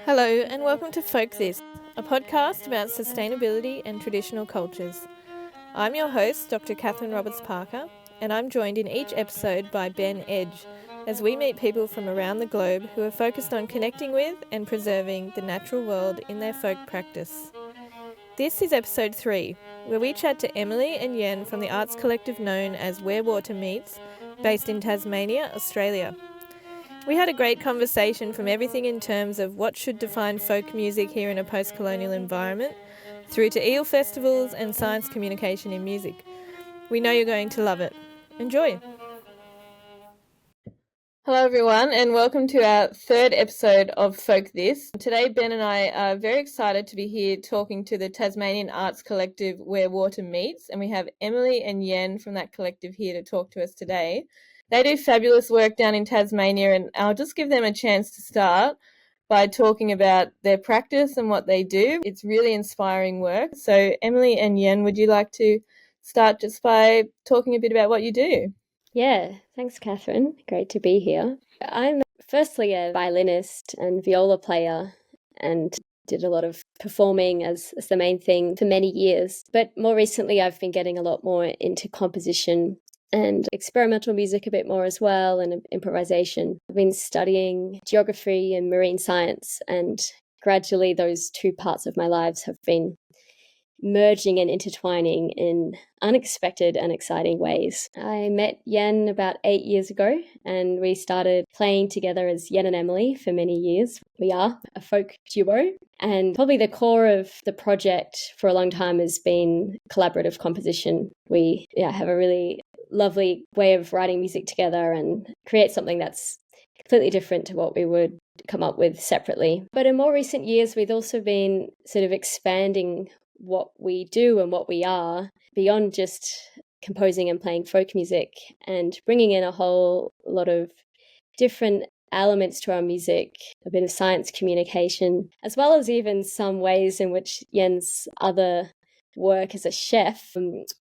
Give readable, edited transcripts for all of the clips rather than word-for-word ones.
Hello and welcome to Folk This, a podcast about sustainability and traditional cultures. I'm your host, Dr. Kathryn Parker, and I'm joined in each episode by Ben Edge as we meet people from around the globe who are focused on connecting with and preserving the natural world in their folk practice. This is episode 3, where we chat to Emily and Yen from the arts collective known as Where Water Meets, based in Tasmania, Australia. We had a great conversation from everything in terms of what should define folk music here in a post-colonial environment, through to eel festivals and science communication in music. We know you're going to love it. Enjoy! Hello everyone and welcome to our third episode of Folk This. Today Ben and I are very excited to be here talking to the Tasmanian arts collective Where Water Meets, and we have Emily and Yen from that collective here to talk to us today. They do fabulous work down in Tasmania, and I'll just give them a chance to start by talking about their practice and what they do. It's really inspiring work. So Emily and Yen, would you like to start just by talking a bit about what you do? Yeah, thanks, Kathryn. Great to be here. I'm firstly a violinist and viola player and did a lot of performing as the main thing for many years. But more recently, I've been getting a lot more into composition and experimental music a bit more as well, and improvisation. I've been studying geography and marine science, and gradually those two parts of my lives have been merging and intertwining in unexpected and exciting ways. I met Yen about 8 years ago, and we started playing together as Yen and Emily for many years. We are a folk duo, and probably the core of the project for a long time has been collaborative composition. We have a really lovely way of writing music together and create something that's completely different to what we would come up with separately. But in more recent years, we've also been sort of expanding what we do and what we are beyond just composing and playing folk music, and bringing in a whole lot of different elements to our music, a bit of science communication, as well as even some ways in which Yen's other work as a chef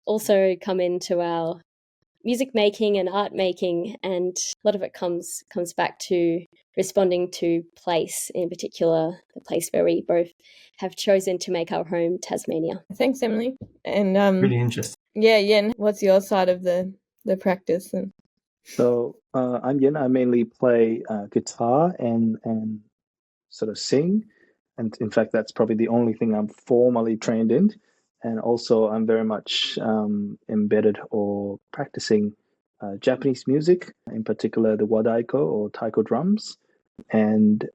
also come into our music making and art making, and a lot of it comes back to responding to place, in particular the place where we both have chosen to make our home, Tasmania. Thanks, Emily. And really interesting. Yeah, Yen, what's your side of the practice? So I'm Yin. I mainly play guitar and sort of sing, and in fact, that's probably the only thing I'm formally trained in. And also, I'm very much embedded or practicing Japanese music, in particular the wadaiko or taiko drums, and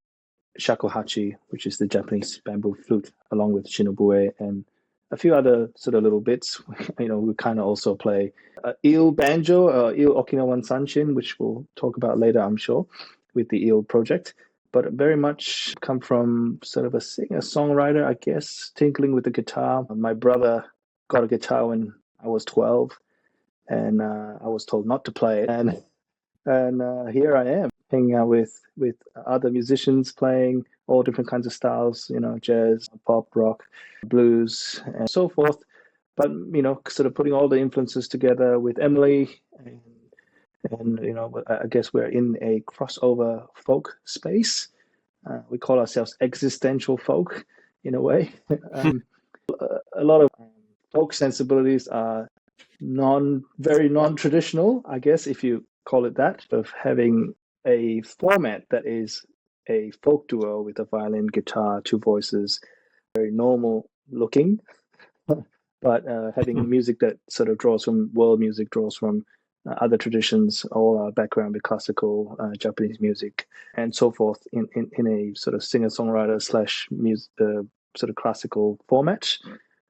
shakuhachi, which is the Japanese bamboo flute, along with shinobue and a few other sort of little bits. We kind of also play eel banjo, eel Okinawan sanshin, which we'll talk about later, I'm sure, with the eel project. But very much come from sort of a singer-songwriter, I guess, tinkling with the guitar. My brother got a guitar when I was 12, and I was told not to play it. And here I am, hanging out with other musicians, playing all different kinds of styles, jazz, pop, rock, blues, and so forth. But sort of putting all the influences together with Emily, and I guess we're in a crossover folk space. We call ourselves existential folk, in a way. A lot of folk sensibilities are very non-traditional, I guess, if you call it that, of having a format that is a folk duo with a violin, guitar, two voices, very normal looking, but having music that sort of draws from world music, draws from other traditions, all our background with classical, Japanese music, and so forth, in a sort of singer-songwriter slash sort of classical format.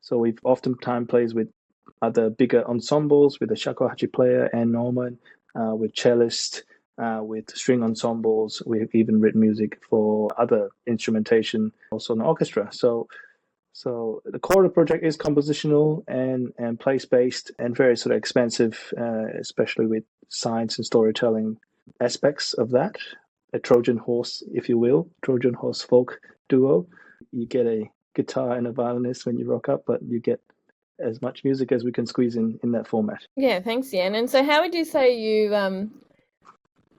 So we've oftentimes plays with other bigger ensembles, with a shakuhachi player and Norman, with cellist, with string ensembles. We've even written music for other instrumentation, also an orchestra. So the core of the project is compositional and place-based, and very sort of expansive, especially with science and storytelling aspects of that. A Trojan horse, if you will, Trojan horse folk duo. You get a guitar and a violinist when you rock up, but you get as much music as we can squeeze in that format. Yeah, thanks, Yen. And so how would you say you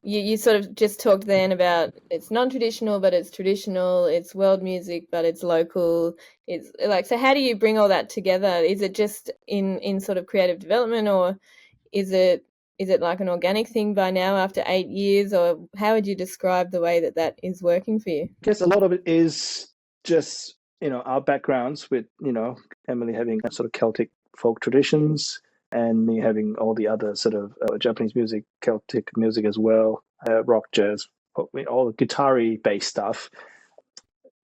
you sort of just talked then about it's non-traditional, but it's traditional, it's world music, but it's local. It's like, so how do you bring all that together? Is it just in sort of creative development, or is it like an organic thing by now after 8 years, or how would you describe the way that is working for you? I guess a lot of it is just, our backgrounds with, Emily having sort of Celtic folk traditions and me having all the other sort of Japanese music, Celtic music as well, rock, jazz, all the guitar-y based stuff.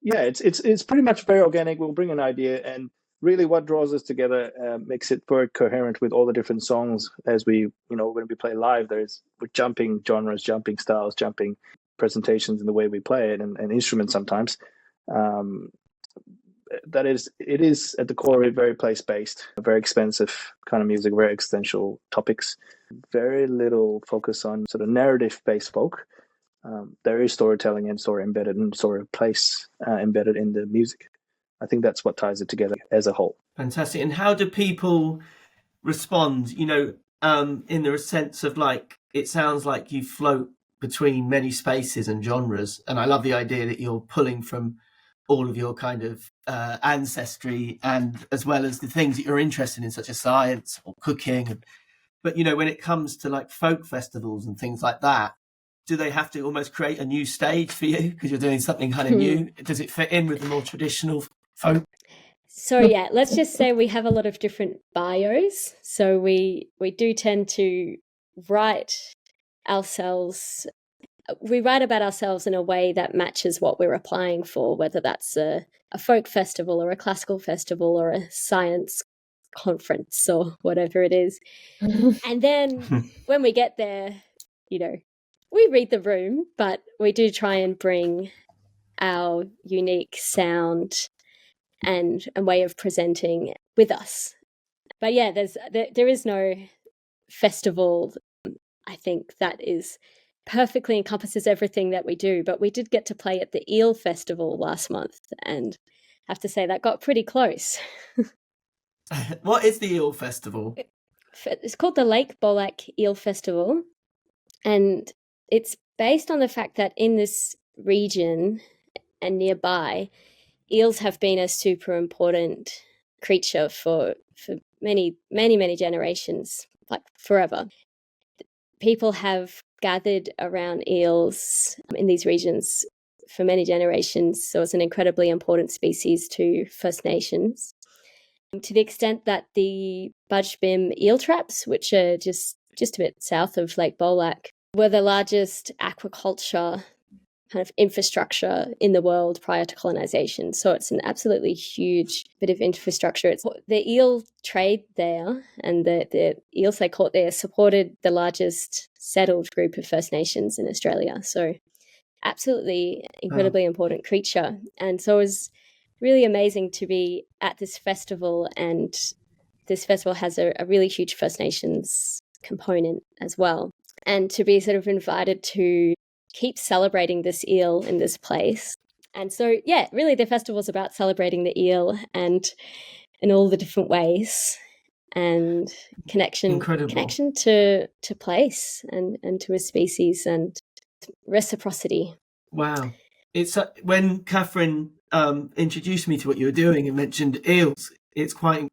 Yeah, it's pretty much very organic. We'll bring an idea, and really what draws us together makes it very coherent with all the different songs as we, when we play live, we're jumping genres, jumping styles, jumping presentations in the way we play it, and instruments sometimes. It is at the core very place-based, very expensive kind of music, very existential topics, very little focus on sort of narrative-based folk. There is storytelling and story embedded and story place embedded in the music. I think that's what ties it together as a whole. Fantastic. And how do people respond, in the sense of like, it sounds like you float between many spaces and genres. And I love the idea that you're pulling from all of your kind of ancestry, and as well as the things that you're interested in, such as science or cooking. But, when it comes to like folk festivals and things like that, do they have to almost create a new stage for you because you're doing something kind of new? Does it fit in with the more traditional folk? So yeah, let's just say we have a lot of different bios. So we do tend to write ourselves. We write about ourselves in a way that matches what we're applying for, whether that's a folk festival or a classical festival or a science conference or whatever it is. And then when we get there, we read the room, but we do try and bring our unique sound and way of presenting with us. But yeah, there is no festival, I think, that is perfectly encompasses everything that we do. But we did get to play at the Eel Festival last month, and I have to say that got pretty close. What is the Eel Festival? It's called the Lake Bolac Eel Festival, and it's based on the fact that in this region and nearby, eels have been a super important creature for many, many, many generations, like forever. People have gathered around eels in these regions for many generations, so it's an incredibly important species to First Nations. To the extent that the Budge Bim eel traps, which are just a bit south of Lake Bolac, were the largest aquaculture kind of infrastructure in the world prior to colonization. So it's an absolutely huge bit of infrastructure. It's the eel trade there, and the eels they caught there supported the largest settled group of First Nations in Australia. So absolutely incredibly important creature. And so it was really amazing to be at this festival, and this festival has a really huge First Nations component as well. And to be sort of invited to keep celebrating this eel in this place. And so, yeah, really the festival's about celebrating the eel and in all the different ways, and connection to place and to a species, and reciprocity. Wow. It's when Kathryn introduced me to what you were doing and mentioned eels, it's quite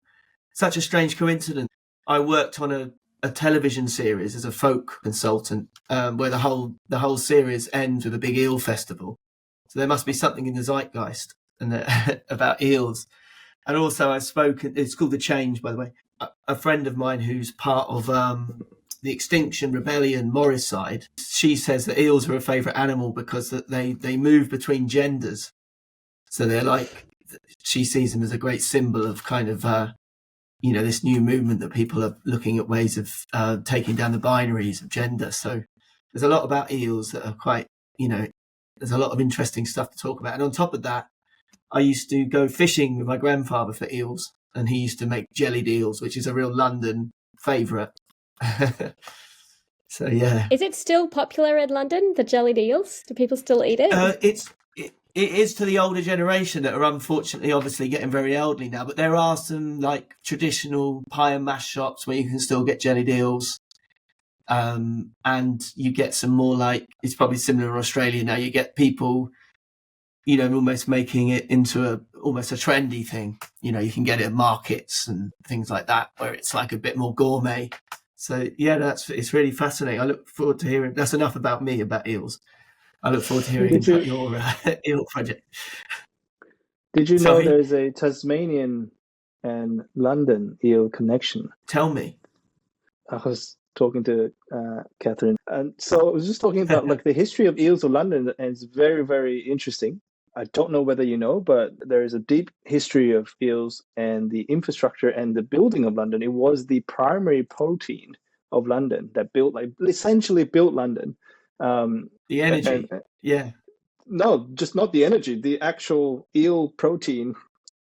such a strange coincidence. I worked on a television series as a folk consultant, where the whole series ends with a big eel festival. So there must be something in the zeitgeist and about eels. And also I've spoken, it's called The Change, by the way. A friend of mine who's part of the Extinction Rebellion Morris side, she says that eels are a favourite animal because that they move between genders. So they're like, she sees them as a great symbol of kind of this new movement that people are looking at ways of taking down the binaries of gender. So there's a lot about eels that are quite, there's a lot of interesting stuff to talk about. And on top of that, I used to go fishing with my grandfather for eels, and he used to make jellied eels, which is a real London favourite. So, yeah. Is it still popular in London, the jellied eels? Do people still eat it? It is to the older generation that are unfortunately obviously getting very elderly now, but there are some like traditional pie and mash shops where you can still get jellied eels. and you get some more, like, it's probably similar in Australia now, you get people, you know, almost making it into almost a trendy thing. You know, you can get it at markets and things like that, where it's like a bit more gourmet. So yeah, it's really fascinating. I look forward to hearing. That's enough about me, about eels. I look forward to hearing about your eel project. Did you know Sorry? there's a Tasmanian and London eel connection? Tell me. I was talking to Kathryn, and so I was just talking about like the history of eels of London, and it's very, very interesting. I don't know whether you know, but there is a deep history of eels and the infrastructure and the building of London. It was the primary protein of London that built, like, essentially built London. The energy, yeah. No, just not the energy. The actual eel protein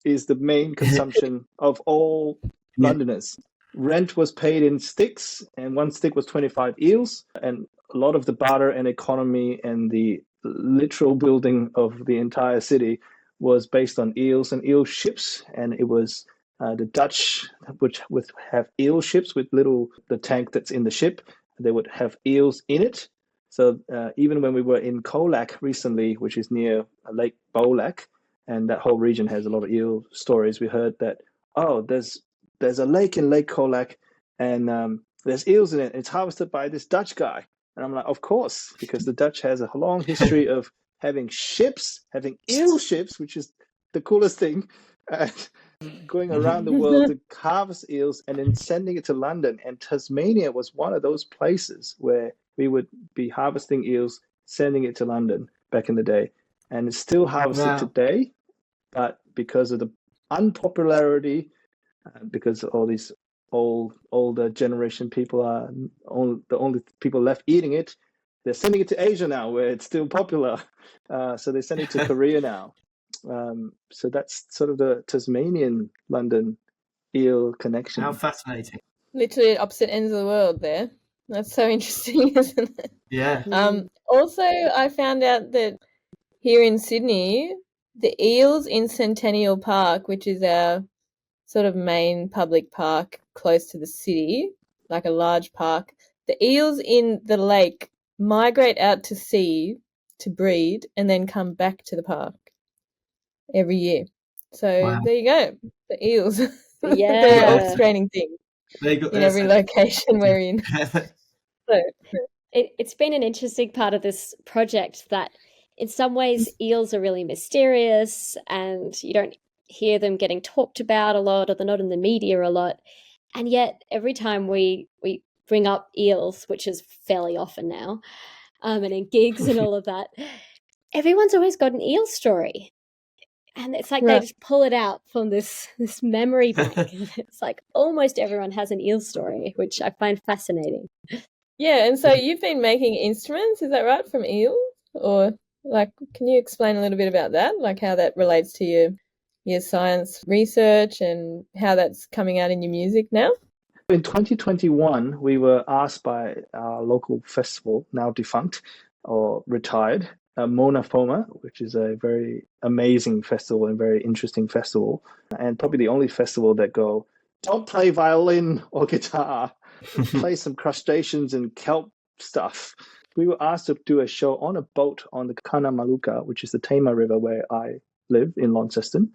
is the main consumption of all Yeah. Londoners. Rent was paid in sticks, and one stick was 25 eels. And a lot of the barter and economy and the literal building of the entire city was based on eels and eel ships. And it was the Dutch, which would have eel ships with the tank that's in the ship, they would have eels in it. So even when we were in Colac recently, which is near Lake Bolac, and that whole region has a lot of eel stories, we heard that, oh, there's a lake in Lake Colac, and there's eels in it. It's harvested by this Dutch guy. And I'm like, of course, because the Dutch has a long history of having ships, having eel ships, which is the coolest thing, going around the world to harvest eels and then sending it to London. And Tasmania was one of those places where we would be harvesting eels, sending it to London back in the day. And it's still harvested today, but because of the unpopularity, because all these older generation people are the only people left eating it, they're sending it to Asia now, where it's still popular. So they send it to Korea now. So that's sort of the Tasmanian London eel connection. How fascinating. Literally at opposite ends of the world there. That's so interesting, isn't it? Yeah. Also, I found out that here in Sydney, the eels in Centennial Park, which is our sort of main public park close to the city, like a large park, the eels in the lake migrate out to sea to breed and then come back to the park every year. So there you go, the eels. Yeah. They're orchestrating things in every location we're in. So it's been an interesting part of this project that in some ways eels are really mysterious and you don't hear them getting talked about a lot, or they're not in the media a lot. And yet every time we bring up eels, which is fairly often now, and in gigs and all of that, everyone's always got an eel story. And it's like they just pull it out from this memory bank. It's like almost everyone has an eel story, which I find fascinating. Yeah, and so you've been making instruments, is that right, from eels? Or, like, can you explain a little bit about that, like how that relates to your science research and how that's coming out in your music now? In 2021, we were asked by our local festival, now defunct or retired, Mona Foma, which is a very amazing festival and very interesting festival, and probably the only festival that go, don't play violin or guitar, play some crustaceans and kelp stuff. We were asked to do a show on a boat on the Kanamaluka, which is the Tamar River where I live in Launceston.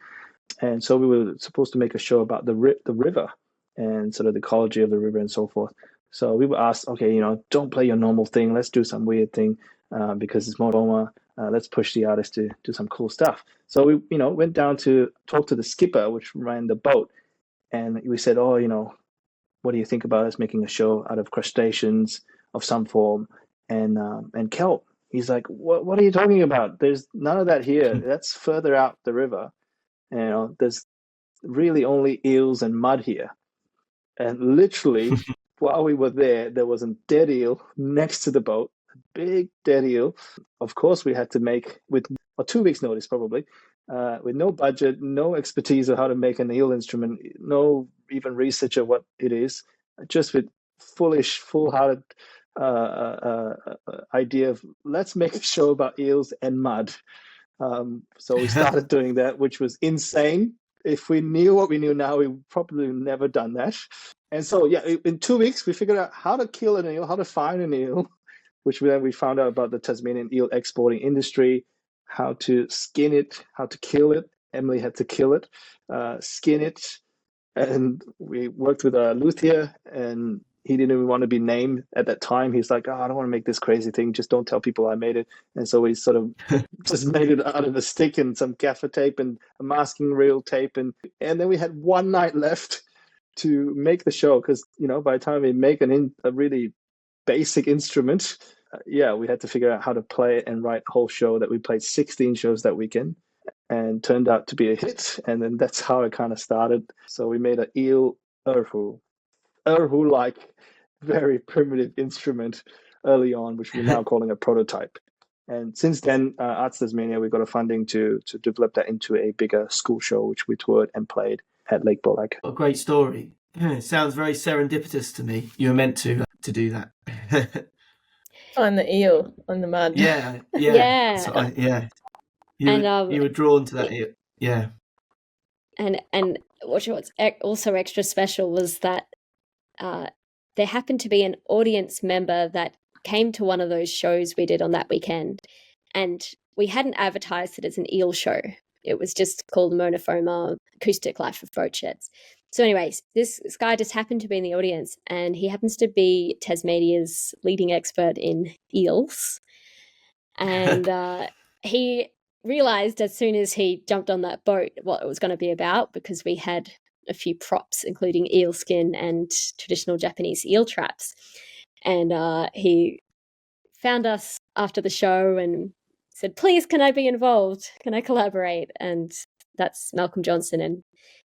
And so we were supposed to make a show about the river and sort of the ecology of the river and so forth. So we were asked, okay, don't play your normal thing. Let's do some weird thing because it's Mona. Let's push the artist to do some cool stuff. So we, went down to talk to the skipper, which ran the boat. And we said, oh, what do you think about us making a show out of crustaceans of some form and kelp? He's like, what are you talking about? There's none of that here. That's further out the river. There's really only eels and mud here. And literally, while we were there was a dead eel next to the boat, a big dead eel. Of course, we had to make with 2 weeks' notice, probably, with no budget, no expertise of how to make an eel instrument, no even research of what it is, just with full-hearted idea of let's make a show about eels and mud. So we started doing that, which was insane. if we knew what we knew now, we probably never done that. And so, yeah, in 2 weeks, we figured out how to kill an eel, how to find an eel, which then we found out about the Tasmanian eel exporting industry, how to skin it, how to kill it. Emily had to kill it, skin it. And we worked with a luthier, and he didn't even want to be named at that time. He's like, I don't want to make this crazy thing. Just don't tell people I made it. And so we sort of just made it out of a stick and some gaffer tape and a masking reel tape. And then we had one night left to make the show because, by the time we make a really basic instrument, we had to figure out how to play it and write a whole show that we played 16 shows that weekend. And turned out to be a hit. And then that's how it kind of started. So we made an eel erhu-like, very primitive instrument early on, which we're now calling a prototype. And since then, Arts Tasmania, we got a funding to develop that into a bigger school show, which we toured and played at Lake Borlaug. A great story. It sounds very serendipitous to me. You were meant to do that. Find the eel on the mud. Yeah. So you were drawn to that. Yeah. And what's also extra special was that there happened to be an audience member that came to one of those shows we did on that weekend, and we hadn't advertised it as an eel show. It was just called Monophoma Acoustic Life of Boat Sheds. So anyways, this guy just happened to be in the audience, and he happens to be Tasmania's leading expert in eels. And he realized as soon as he jumped on that boat what it was going to be about, because we had a few props, including eel skin and traditional Japanese eel traps. And he found us after the show and said, please, can I be involved? Can I collaborate? And that's Malcolm Johnson. And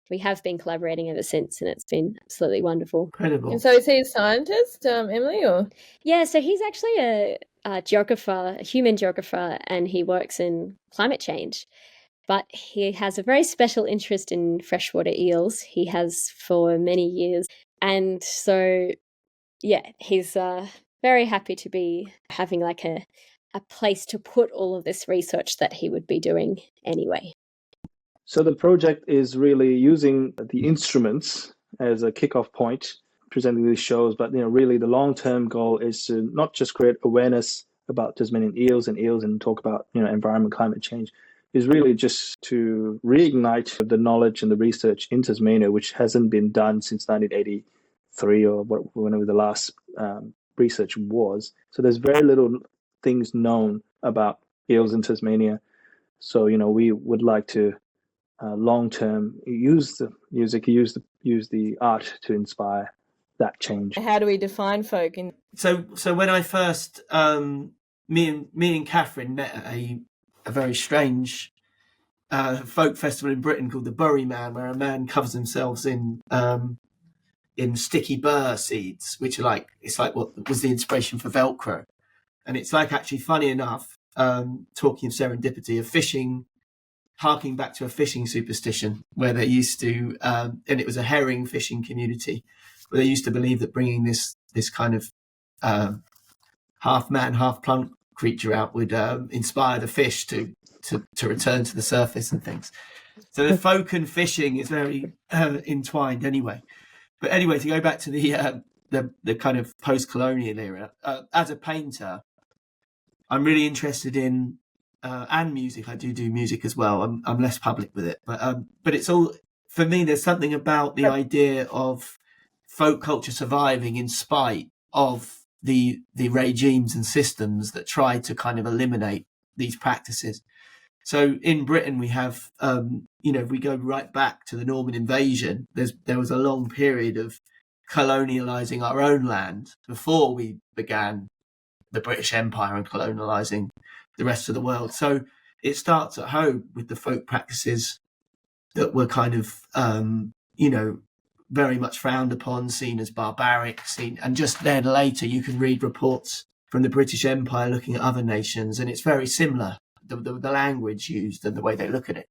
we have been collaborating ever since, and it's been absolutely wonderful. Incredible. And so is he a scientist, Emily? Or Yeah, so he's actually a geographer, a human geographer, and he works in climate change. But he has a very special interest in freshwater eels. He has for many years. And so, he's very happy to be having like a place to put all of this research that he would be doing anyway. So the project is really using the instruments as a kickoff point, presenting these shows, but really the long-term goal is to not just create awareness about Tasmanian eels and talk about environment, climate change, is really just to reignite the knowledge and the research in Tasmania, which hasn't been done since 1983 or whenever the last research was. So there's very little things known about eels in Tasmania. So we would like to long-term use the music, use the art to inspire that change. how do we define folk? So when I first me and Kathryn met at a very strange folk festival in Britain called the Bury Man, where a man covers himself in sticky burr seeds, which are it's like what was the inspiration for Velcro. And it's actually, funny enough, talking of serendipity, of fishing, harking back to a fishing superstition where they used to, and it was a herring fishing community, where they used to believe that bringing this kind of half man, half plant creature out would inspire the fish to return to the surface and things. So the folk and fishing is very entwined anyway. But anyway, to go back to the kind of post-colonial era, as a painter, I'm really interested in and music. I do music as well. I'm less public with it, but it's all, for me, there's something about the idea of folk culture surviving in spite of the regimes and systems that try to kind of eliminate these practices. So in Britain, we have, if we go right back to the Norman invasion, there was a long period of colonialising our own land before we began the British Empire and colonialising the rest of the world. So it starts at home with the folk practices that were kind of, very much frowned upon, seen as barbaric, and just then later you can read reports from the British Empire looking at other nations, and it's very similar, the language used and the way they look at it.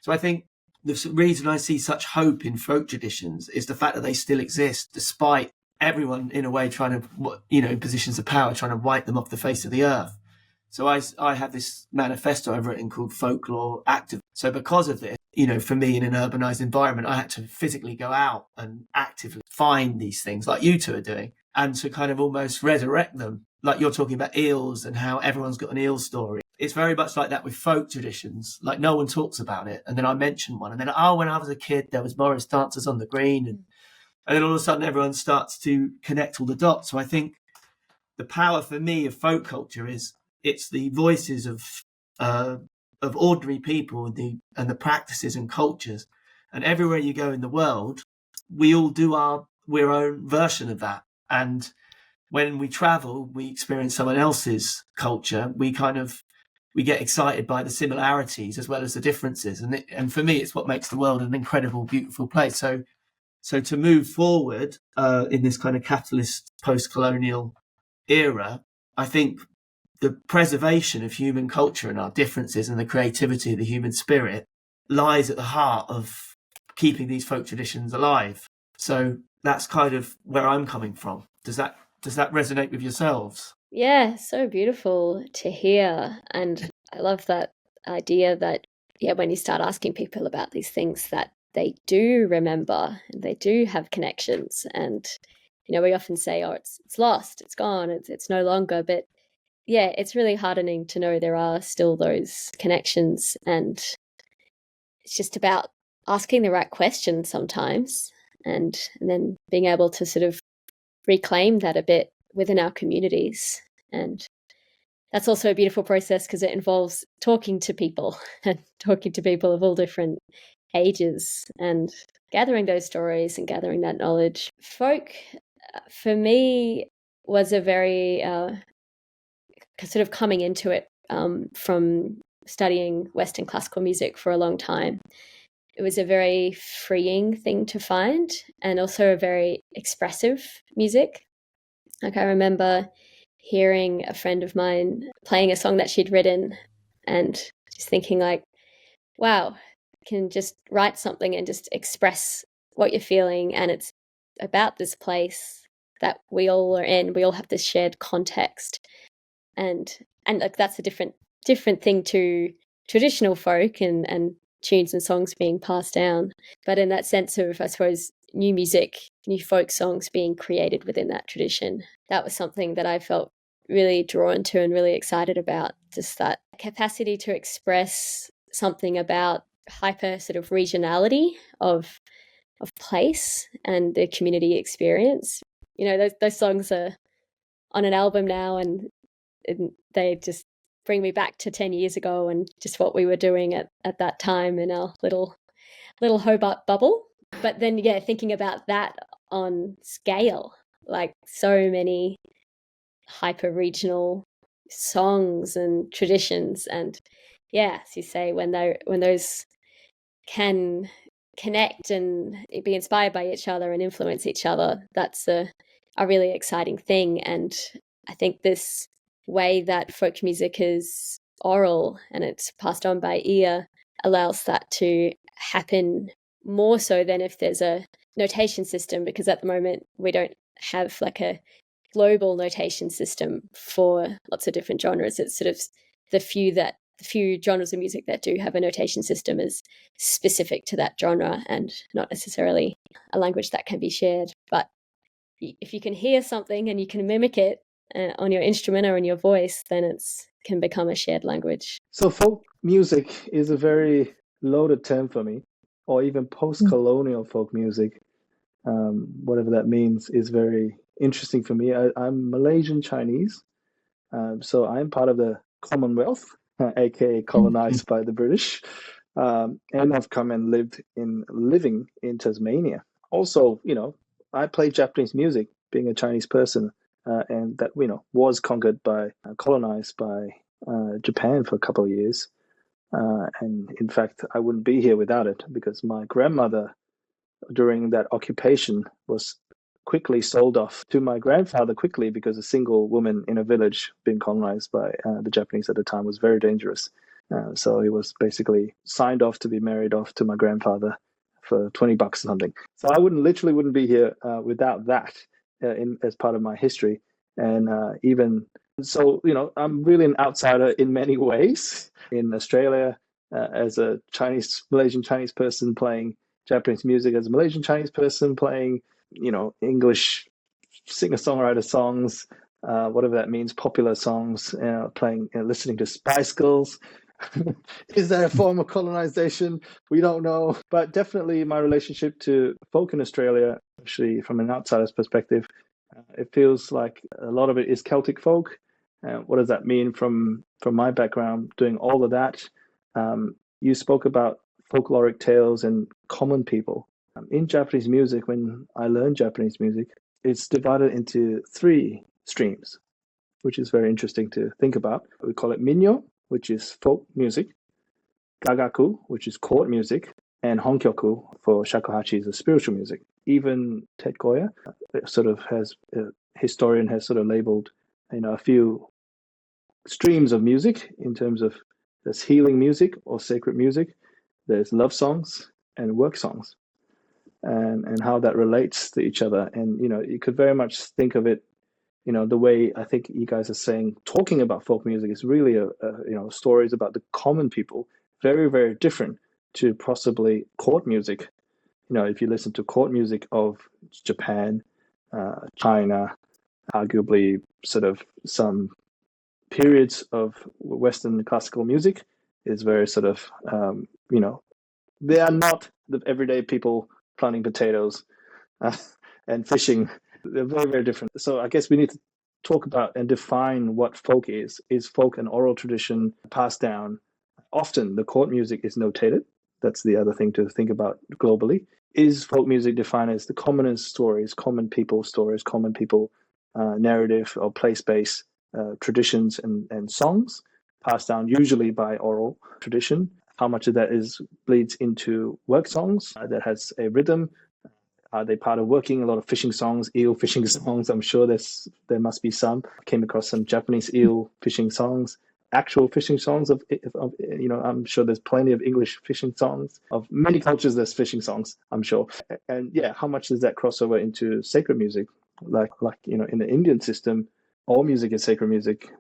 So I think the reason I see such hope in folk traditions is the fact that they still exist, despite everyone, in a way, trying to, in positions of power, trying to wipe them off the face of the earth. So I have this manifesto I've written called Folklore Active. So because of this, for me in an urbanized environment, I had to physically go out and actively find these things like you two are doing, and to kind of almost resurrect them. Like you're talking about eels and how everyone's got an eel story. It's very much like that with folk traditions. Like no one talks about it. And then I mention one. And then, when I was a kid, there was Morris dancers on the green. And then all of a sudden everyone starts to connect all the dots. So I think the power for me of folk culture is it's the voices of ordinary people and the practices and cultures. And everywhere you go in the world, we all do our own version of that. And when we travel, we experience someone else's culture. We get excited by the similarities as well as the differences. And for me, it's what makes the world an incredible, beautiful place. So to move forward in this kind of capitalist post-colonial era, I think the preservation of human culture and our differences and the creativity of the human spirit lies at the heart of keeping these folk traditions alive. So that's kind of where I'm coming from. Does that resonate with yourselves? Yeah, so beautiful to hear. And I love that idea that, when you start asking people about these things, that they do remember and they do have connections. And, we often say, oh, it's lost, it's gone, it's no longer. But yeah, it's really heartening to know there are still those connections. And it's just about asking the right questions sometimes and then being able to sort of reclaim that a bit within our communities. And that's also a beautiful process because it involves talking to people and talking to people of all different ages and gathering those stories and gathering that knowledge. Folk, for me, was a very sort of coming into it from studying Western classical music for a long time. It was a very freeing thing to find and also a very expressive music. Like I remember hearing a friend of mine playing a song that she'd written and just thinking like, wow, you can just write something and just express what you're feeling. And it's about this place that we all are in. We all have this shared context. And like that's a different thing to traditional folk and tunes and songs being passed down. But in that sense of, I suppose, new music, new folk songs being created within that tradition, that was something that I felt really drawn to and really excited about. Just that capacity to express something about hyper sort of regionality of place and the community experience. Those songs are on an album now and they just bring me back to 10 years ago and just what we were doing at that time in our little Hobart bubble. But then, thinking about that on scale, like so many hyper-regional songs and traditions. And as you say, when those can connect and be inspired by each other and influence each other, that's a really exciting thing. And I think this way that folk music is oral and it's passed on by ear allows that to happen more so than if there's a notation system, because at the moment we don't have like a global notation system for lots of different genres. It's sort of the few genres of music that do have a notation system is specific to that genre and not necessarily a language that can be shared. But if you can hear something and you can mimic it on your instrument or in your voice, then it can become a shared language. So folk music is a very loaded term for me, or even post-colonial folk music, whatever that means, is very interesting for me. I'm Malaysian Chinese, so I'm part of the Commonwealth, aka colonized by the British, and I've come and living in Tasmania. Also, I play Japanese music, being a Chinese person, and that was colonized by Japan for a couple of years. And in fact, I wouldn't be here without it, because my grandmother during that occupation was quickly sold off to my grandfather quickly, because a single woman in a village being colonized by the Japanese at the time was very dangerous. So he was basically signed off to be married off to my grandfather for $20 or something. So I wouldn't be here without that as part of my history. And even So, I'm really an outsider in many ways. In Australia, as a Malaysian Chinese person playing Japanese music, as a Malaysian Chinese person playing, English singer-songwriter songs, whatever that means, popular songs, playing, listening to Spice Girls. Is that a form of colonization? We don't know. But definitely my relationship to folk in Australia, actually from an outsider's perspective, it feels like a lot of it is Celtic folk. What does that mean from my background doing all of that? You spoke about folkloric tales and common people. In Japanese music, when I learned Japanese music, it's divided into 3 streams, which is very interesting to think about. We call it minyo, which is folk music, gagaku, which is court music, and honkyoku for shakuhachi is spiritual music. Even Ted Goya sort of has, a historian has sort of labeled, a few streams of music in terms of there's healing music or sacred music, there's love songs and work songs, and how that relates to each other. And, you could very much think of it, the way I think you guys are saying, talking about folk music is really stories about the common people, very, very different to possibly court music. If you listen to court music of Japan, China, arguably sort of some periods of Western classical music, is very sort of, they are not the everyday people planting potatoes and fishing. They're very, very different. So I guess we need to talk about and define what folk is. Is folk an oral tradition passed down? Often the court music is notated. That's the other thing to think about globally. Is folk music defined as the commoners' stories, common people stories, common people narrative or place-based traditions and songs passed down usually by oral tradition? How much of that bleeds into work songs that has a rhythm? Are they part of working? A lot of fishing songs, eel fishing songs. I'm sure there must be some. I came across some Japanese eel fishing songs, actual fishing songs of I'm sure there's plenty of English fishing songs. Of many cultures, there's fishing songs, I'm sure. And yeah, how much does that cross over into sacred music? Like in the Indian system, all music is sacred music,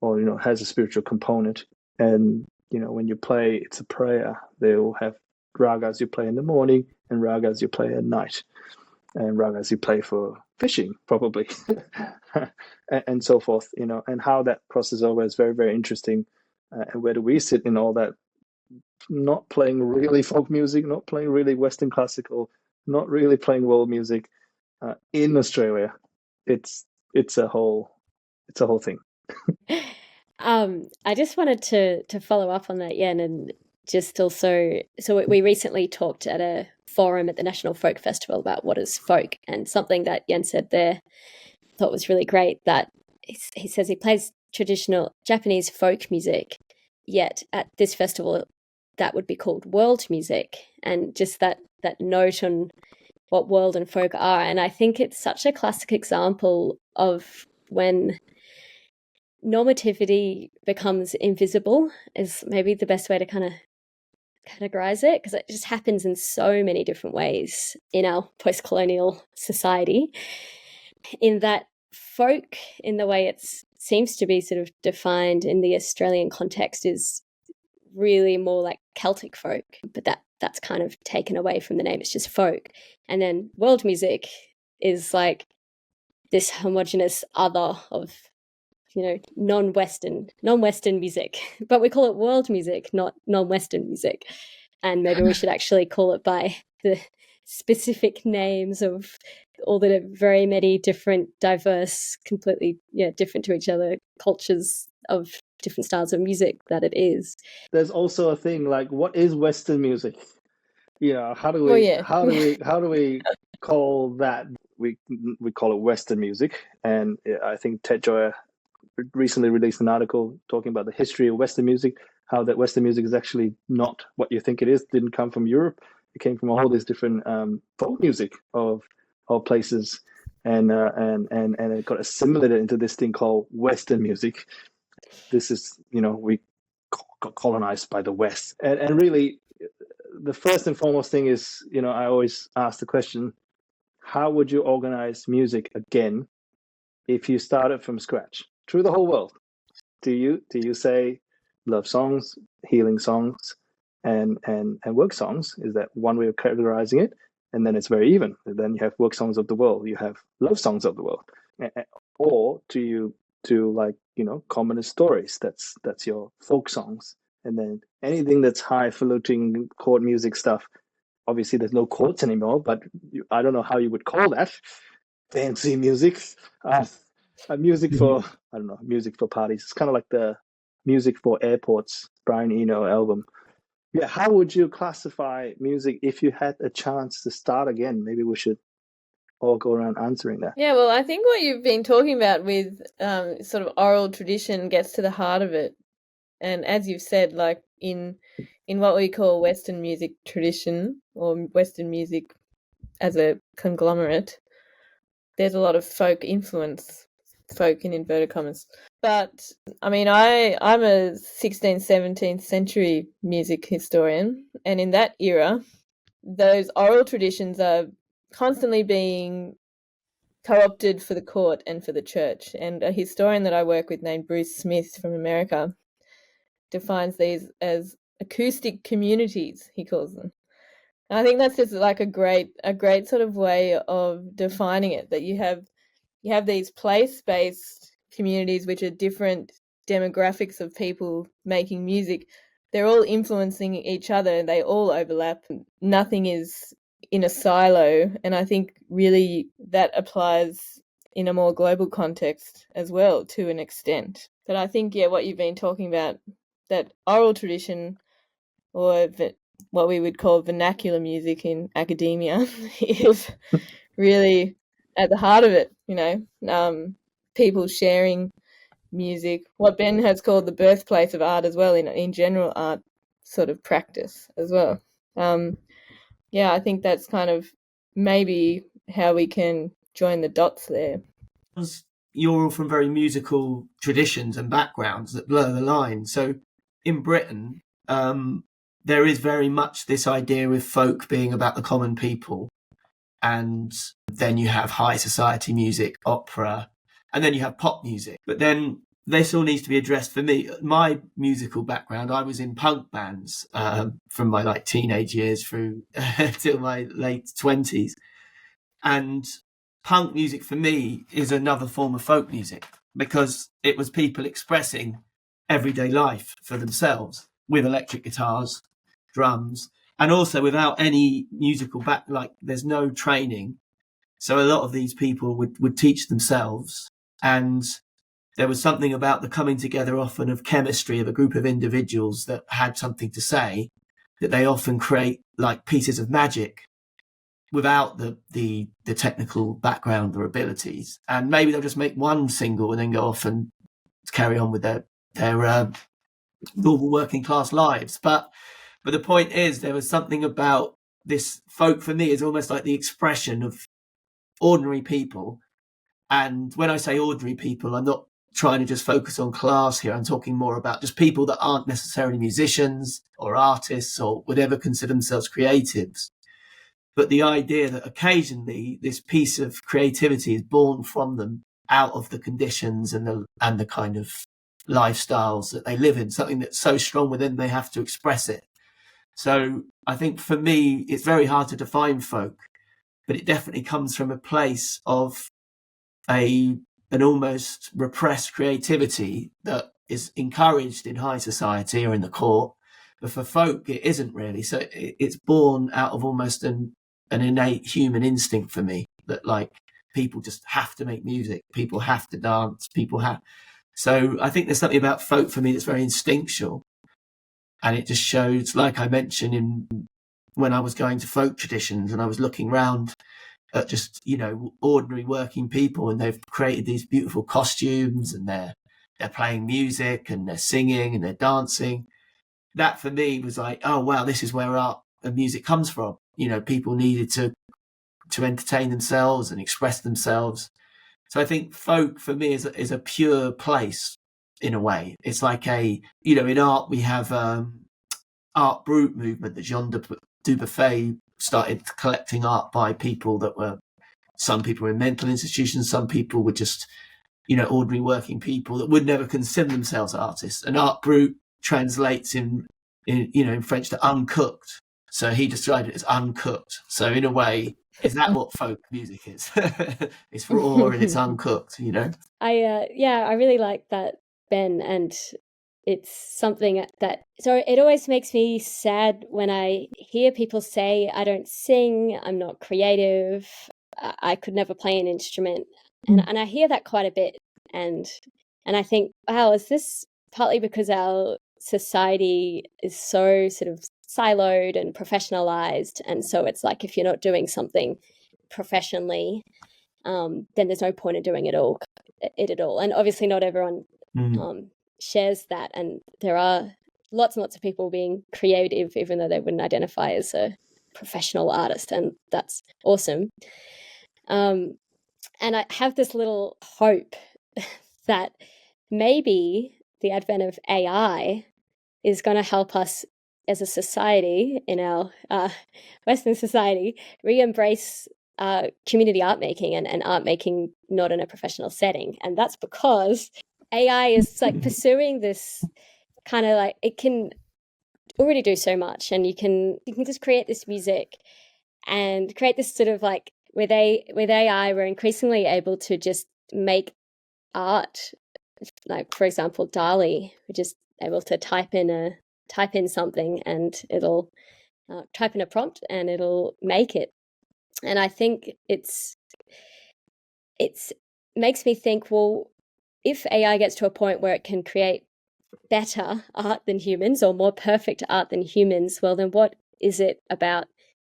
or has a spiritual component. And when you play, it's a prayer. They will have ragas you play in the morning and ragas you play at night, and ragas you play for fishing, probably, and so forth. And how that crosses over is very, very interesting. And where do we sit in all that? Not playing really folk music, not playing really Western classical, not really playing world music in Australia. It's a whole thing. I just wanted to follow up on that, Yen, and just also, so we recently talked at a forum at the National Folk Festival about what is folk, and something that Yen said there I thought was really great, that he says he plays traditional Japanese folk music, yet at this festival that would be called world music, and just that note on what world and folk are. And I think it's such a classic example of when normativity becomes invisible, is maybe the best way to kind of categorize it, because it just happens in so many different ways in our post-colonial society, in that folk, in the way it seems to be sort of defined in the Australian context, is really more like Celtic folk, but that's kind of taken away from the name. It's just folk. And then world music is like this homogenous other of non-Western music, but we call it world music, not non-Western music. And maybe we should actually call it by the specific names of all the very many different, diverse, completely different to each other cultures of different styles of music that it is. There's also a thing like, what is Western music? How do we call that? We call it Western music, and I think Ted Goya recently released an article talking about the history of Western music, how that Western music is actually not what you think it is. Didn't come from Europe. It came from all these different folk music of places, and it got assimilated into this thing called Western music. This is, we got colonized by the West, and really, the first and foremost thing is, I always ask the question, how would you organize music again if you started from scratch? through the whole world, do you say love songs, healing songs, and work songs? Is that one way of categorizing it? And then it's very even. And then you have work songs of the world, you have love songs of the world. Or do you do, like, commonest stories? That's your folk songs. And then anything that's highfalutin chord music stuff. Obviously, there's no chords anymore, but I don't know how you would call that. Fancy music. Music for, I don't know, music for parties. It's kind of like the music for airports, Brian Eno album. Yeah, how would you classify music if you had a chance to start again? Maybe we should all go around answering that. Yeah, well, I think what you've been talking about with sort of oral tradition gets to the heart of it. And as you've said, like in what we call Western music tradition, or Western music as a conglomerate, there's a lot of folk influence, folk in inverted commas. But I mean, I'm a 16th, 17th century music historian, and in that era, those oral traditions are constantly being co-opted for the court and for the church. And a historian that I work with named Bruce Smith from America defines these as acoustic communities, he calls them. And I think that's just like a great sort of way of defining it, that you have these place-based communities which are different demographics of people making music. They're all influencing each other and they all overlap. Nothing is in a silo, and I think really that applies in a more global context as well to an extent. But I think, what you've been talking about, that oral tradition, or what we would call vernacular music in academia, is really at the heart of it, people sharing music, what Ben has called the birthplace of art as well, in general art sort of practice as well. I think that's kind of maybe how we can join the dots there. You're all from very musical traditions and backgrounds that blur the line. So in Britain, there is very much this idea of folk being about the common people. And then you have high society music, opera, and then you have pop music. But then this all needs to be addressed. For me, my musical background, I was in punk bands from my teenage years through till my late 20s. And punk music for me is another form of folk music, because it was people expressing everyday life for themselves with electric guitars, drums, and also without any musical there's no training. So a lot of these people would teach themselves, and there was something about the coming together often of chemistry of a group of individuals that had something to say, that they often create like pieces of magic without the technical background or abilities. And maybe they'll just make one single and then go off and carry on with their normal working class lives. But the point is, there was something about this folk for me is almost like the expression of ordinary people. And when I say ordinary people, I'm not trying to just focus on class here. I'm talking more about just people that aren't necessarily musicians or artists or whatever consider themselves creatives. But the idea that occasionally this piece of creativity is born from them out of the conditions and the kind of lifestyles that they live in, something that's so strong within they have to express it. So I think for me, it's very hard to define folk, but it definitely comes from a place of an almost repressed creativity that is encouraged in high society or in the court. But for folk, it isn't really. So it's born out of almost an innate human instinct for me, that like people just have to make music, people have to dance, So I think there's something about folk for me that's very instinctual. And it just shows, like I mentioned, when I was going to folk traditions and I was looking around at just, ordinary working people, and they've created these beautiful costumes and they're playing music and they're singing and they're dancing. That for me was like, oh, wow, this is where art and music comes from. People needed to entertain themselves and express themselves. So I think folk for me is a pure place in a way. It's like in art we have art brut movement that Jean Dubuffet started collecting art by people that were, some people were in mental institutions, some people were just ordinary working people that would never consider themselves artists. And art brut translates in French to uncooked. So he described it as uncooked. So in a way, is that what folk music is? It's raw and it's uncooked, I really like that, Ben, and it's something that, so it always makes me sad when I hear people say, I don't sing, I'm not creative, I could never play an instrument. And I hear that quite a bit. And I think, wow, is this partly because our society is so sort of siloed and professionalized? And so it's like, if you're not doing something professionally, then there's no point in doing it at all. And obviously not everyone shares that. And there are lots and lots of people being creative, even though they wouldn't identify as a professional artist. And that's awesome. And I have this little hope that maybe the advent of AI is going to help us as a society, in our Western society, re-embrace community art making and art making not in a professional setting. And that's because AI is like pursuing this kind of like, it can already do so much, and you can just create this music and create this sort of like, with AI, we're increasingly able to just make art. Like, for example, DALL-E, we're just able to type in something and it'll type in a prompt and it'll make it. And I think it's makes me think, well, if AI gets to a point where it can create better art than humans, or more perfect art than humans, well, then what is it about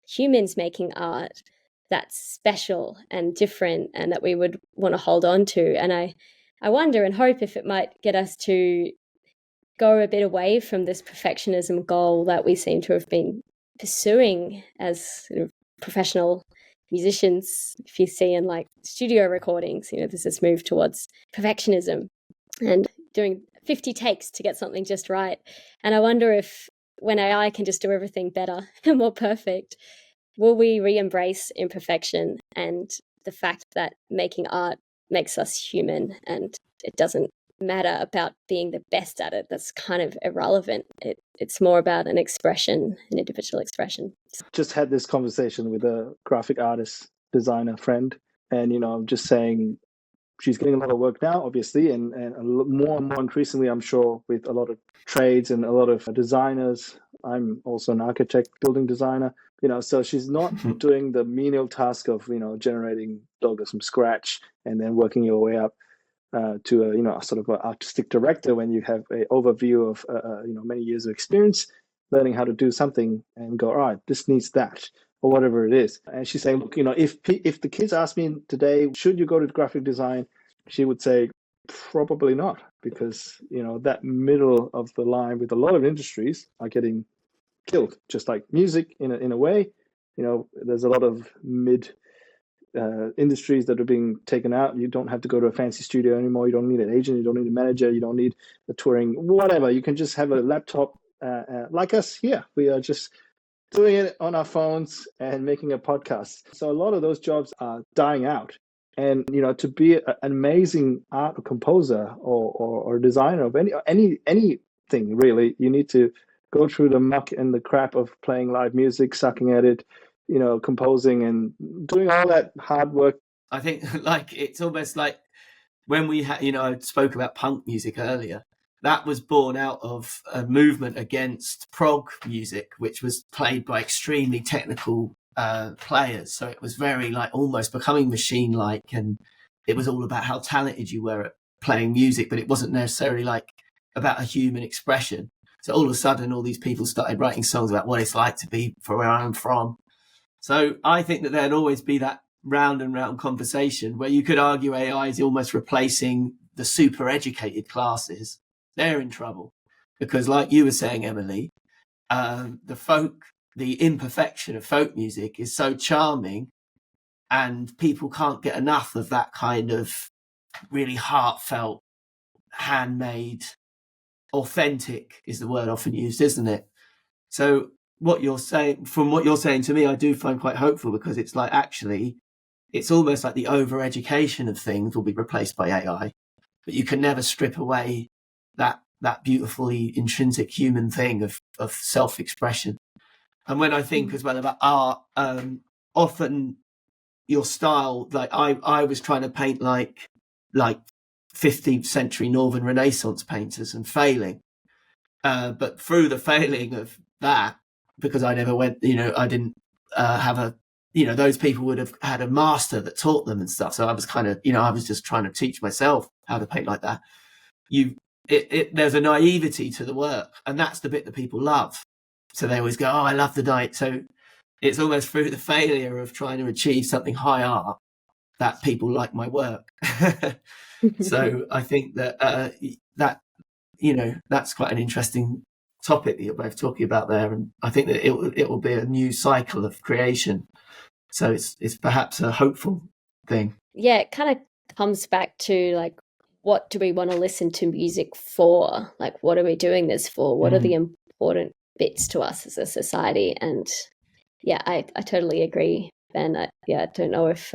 humans making art that's special and different and that we would want to hold on to? And I wonder and hope if it might get us to go a bit away from this perfectionism goal that we seem to have been pursuing as sort of professional musicians. If you see in like studio recordings, there's this move towards perfectionism and doing 50 takes to get something just right. And I wonder if when AI can just do everything better and more perfect, will we re-embrace imperfection and the fact that making art makes us human, and it doesn't matter about being the best at it? That's kind of irrelevant. It's more about an expression, an individual expression. Just had this conversation with a graphic artist, designer friend, and I'm just saying she's getting a lot of work now, obviously, and more and more increasingly, I'm sure, with a lot of trades and a lot of designers. I'm also an architect, building designer, so she's not doing the menial task of, generating logos from scratch and then working your way up to a sort of an artistic director when you have an overview of many years of experience, learning how to do something and go, all right, this needs that, or whatever it is. And she's saying, look, if the kids ask me today, should you go to graphic design, she would say probably not, because that middle of the line with a lot of industries are getting killed, just like music in a way. There's a lot of mid industries that are being taken out. You don't have to go to a fancy studio anymore. You don't need an agent. You don't need a manager. You don't need a touring, whatever. You can just have a laptop like us here. We are just doing it on our phones and making a podcast. So a lot of those jobs are dying out. And, to be an amazing art composer or designer of anything, really, you need to go through the muck and the crap of playing live music, sucking at it, composing and doing all that hard work. I think it's almost like when we had, I spoke about punk music earlier. That was born out of a movement against prog music, which was played by extremely technical players. So it was very almost becoming machine-like, and it was all about how talented you were at playing music, but it wasn't necessarily about a human expression. So all of a sudden, all these people started writing songs about what it's like to be from where I'm from. So I think that there'd always be that round and round conversation where you could argue AI is almost replacing the super educated classes. They're in trouble because, like you were saying, Emily, the imperfection of folk music is so charming, and people can't get enough of that kind of really heartfelt, handmade, authentic is the word often used, isn't it? So what you're saying to me, I do find quite hopeful, because it's actually, it's almost like the over-education of things will be replaced by AI. but you can never strip away that beautifully intrinsic human thing of self-expression. And when I think as well about art, often your style, like I was trying to paint like 15th century Northern Renaissance painters and failing. But through the failing of that, because I never went, I didn't have a, those people would have had a master that taught them and stuff. So I was kind of, I was just trying to teach myself how to paint like that. There's a naivety to the work, and that's the bit that people love. So they always go, "Oh, I love the night." So it's almost through the failure of trying to achieve something high art that people like my work. So I think that that's quite an interesting topic that you're both talking about there, and I think that it will be a new cycle of creation. So it's perhaps a hopeful thing. Yeah, it kind of comes back to like, what do we want to listen to music for? Like, what are we doing this for? What are the important bits to us as a society? And yeah, I totally agree, Ben. I don't know if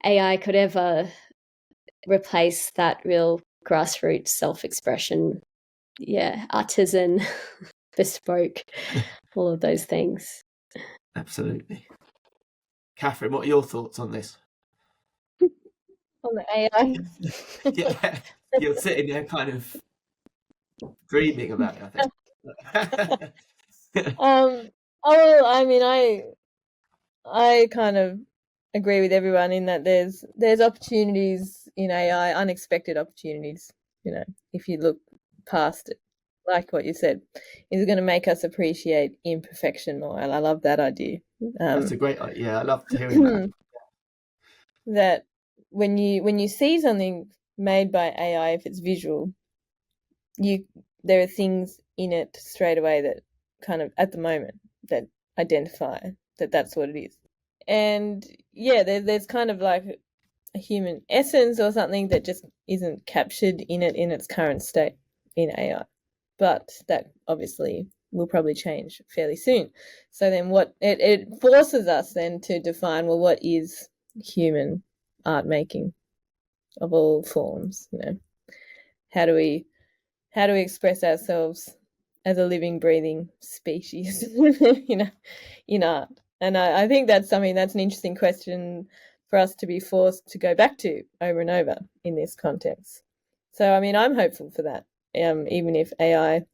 AI could ever replace that real grassroots self-expression, artisan, bespoke, all of those things. Absolutely. Kathryn, what are your thoughts on this? On the AI? Yeah, you're sitting there kind of dreaming about it, I think. I mean, I kind of agree with everyone in that there's opportunities in AI, unexpected opportunities. If you look past it, like what you said, is going to make us appreciate imperfection more. And I love that idea. That's a great idea. I love hearing that. That when you see something made by AI, if it's visual, there are things in it straight away that kind of at the moment that identify that's what it is. And there's kind of like a human essence or something that just isn't captured in it in its current state in AI. But that obviously will probably change fairly soon. So then what it forces us then to define, well, what is human art making of all forms? How do we express ourselves as a living, breathing species, in art? And I think that's something that's an interesting question for us to be forced to go back to over and over in this context. So, I mean, I'm hopeful for that, even if AI,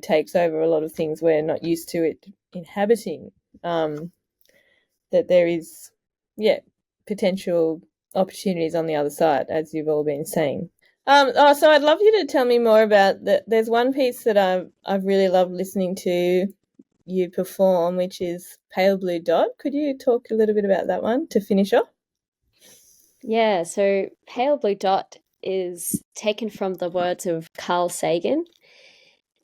takes over a lot of things we're not used to it inhabiting, that there is, potential opportunities on the other side, as you've all been saying. So I'd love you to tell me more about that. There's one piece that I've really loved listening to you perform, which is Pale Blue Dot. Could you talk a little bit about that one to finish off? Yeah, so Pale Blue Dot is taken from the words of Carl Sagan.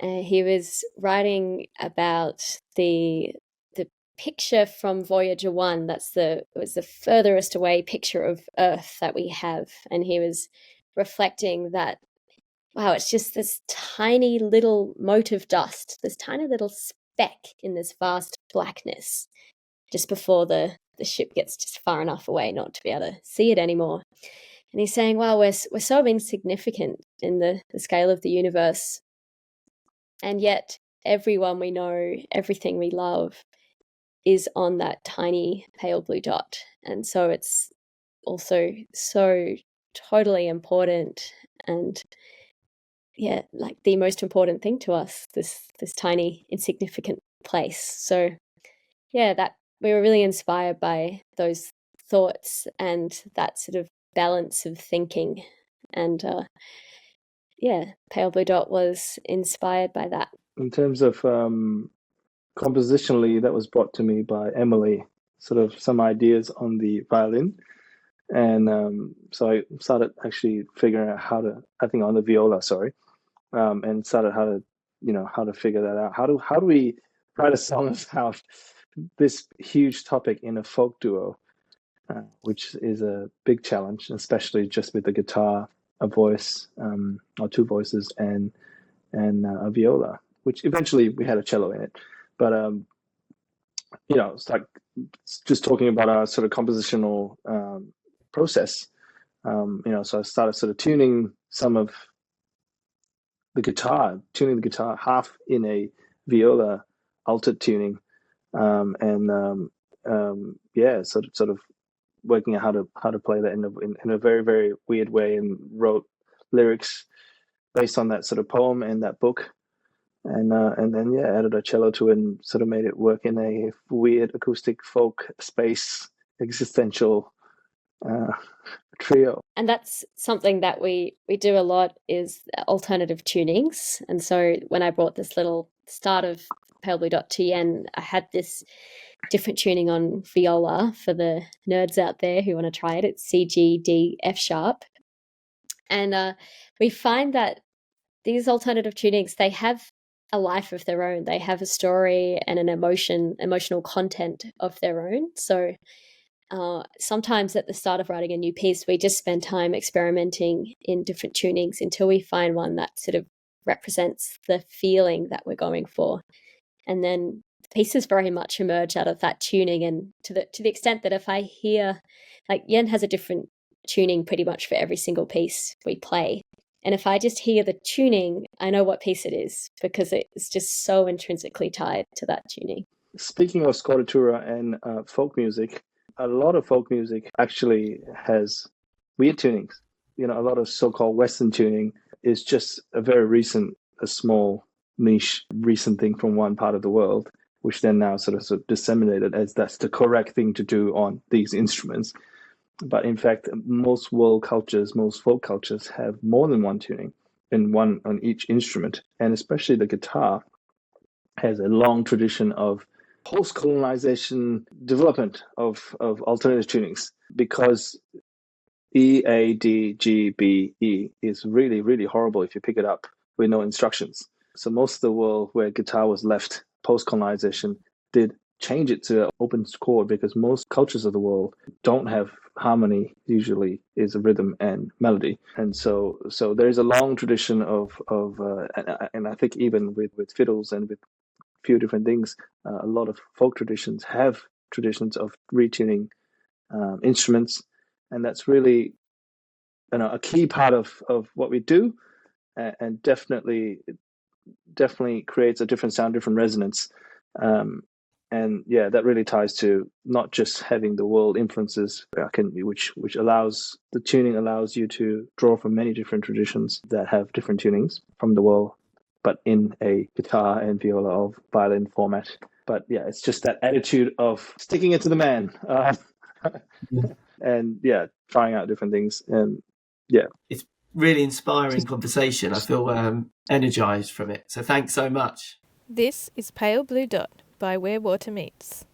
He was writing about the picture from Voyager 1. It was the furthest away picture of Earth that we have, and he was reflecting that, wow, it's just this tiny little mote of dust, this tiny little speck in this vast blackness, just before the ship gets just far enough away not to be able to see it anymore. And he's saying, wow, we're so insignificant in the scale of the universe, and yet everyone we know, everything we love, is on that tiny pale blue dot. And so it's also so totally important, and like the most important thing to us, this tiny insignificant place. So that we were really inspired by those thoughts and that sort of balance of thinking, and Pale Blue Dot was inspired by that. In terms of compositionally, that was brought to me by Emily, sort of some ideas on the violin. And so I started actually figuring out on the viola, and started how to figure that out. How do we write a song about this huge topic in a folk duo, which is a big challenge, especially just with the guitar, a voice, or two voices, and a viola, which eventually we had a cello in it. But it's like just talking about our sort of compositional process. So I started sort of tuning the guitar half in a viola altered tuning, sort of working out how to play that in a very, very weird way, and wrote lyrics based on that sort of poem and that book, and then added a cello to it and sort of made it work in a weird acoustic folk space existential trio. And that's something that we do a lot, is alternative tunings. And so when I brought this little start of PaleBlue.tn, I had this different tuning on viola for the nerds out there who want to try it. It's C, G, D, F sharp. And we find that these alternative tunings, they have a life of their own. They have a story and an emotional content of their own. So sometimes at the start of writing a new piece, we just spend time experimenting in different tunings until we find one that sort of represents the feeling that we're going for. And then pieces very much emerge out of that tuning, and to the extent that if I hear, like, Yen has a different tuning pretty much for every single piece we play. And if I just hear the tuning, I know what piece it is, because it's just so intrinsically tied to that tuning. Speaking of scordatura and folk music, a lot of folk music actually has weird tunings. A lot of so-called Western tuning is just a very recent, a small niche, recent thing from one part of the world, which then now sort of disseminated as that's the correct thing to do on these instruments. But in fact, most folk cultures have more than one tuning, and one on each instrument. And especially the guitar has a long tradition of post-colonization development of alternative tunings, because E, A, D, G, B, E is really, really horrible if you pick it up with no instructions. So most of the world where guitar was left post-colonization did change it to open chord, because most cultures of the world don't have harmony. Usually is a rhythm and melody. And so there's a long tradition of and I think even with fiddles and with few different things, a lot of folk traditions have traditions of retuning instruments, and that's really a key part of what we do, and definitely creates a different sound, different resonance, and that really ties to not just having the world influences, which allows the tuning allows you to draw from many different traditions that have different tunings from the world, but in a guitar and viola or violin format. But it's just that attitude of sticking it to the man, and trying out different things. And it's really inspiring conversation. I feel energized from it. So thanks so much. This is Pale Blue Dot by Where Water Meets.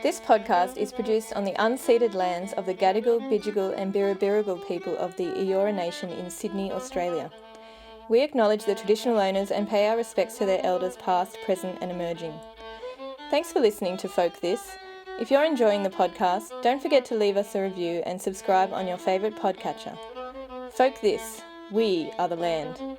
This podcast is produced on the unceded lands of the Gadigal, Bidjigal and Birrabirragal people of the Eora Nation in Sydney, Australia. We acknowledge the traditional owners and pay our respects to their elders past, present and emerging. Thanks for listening to Folk This. If you're enjoying the podcast, don't forget to leave us a review and subscribe on your favourite podcatcher. Folk This, we are the land.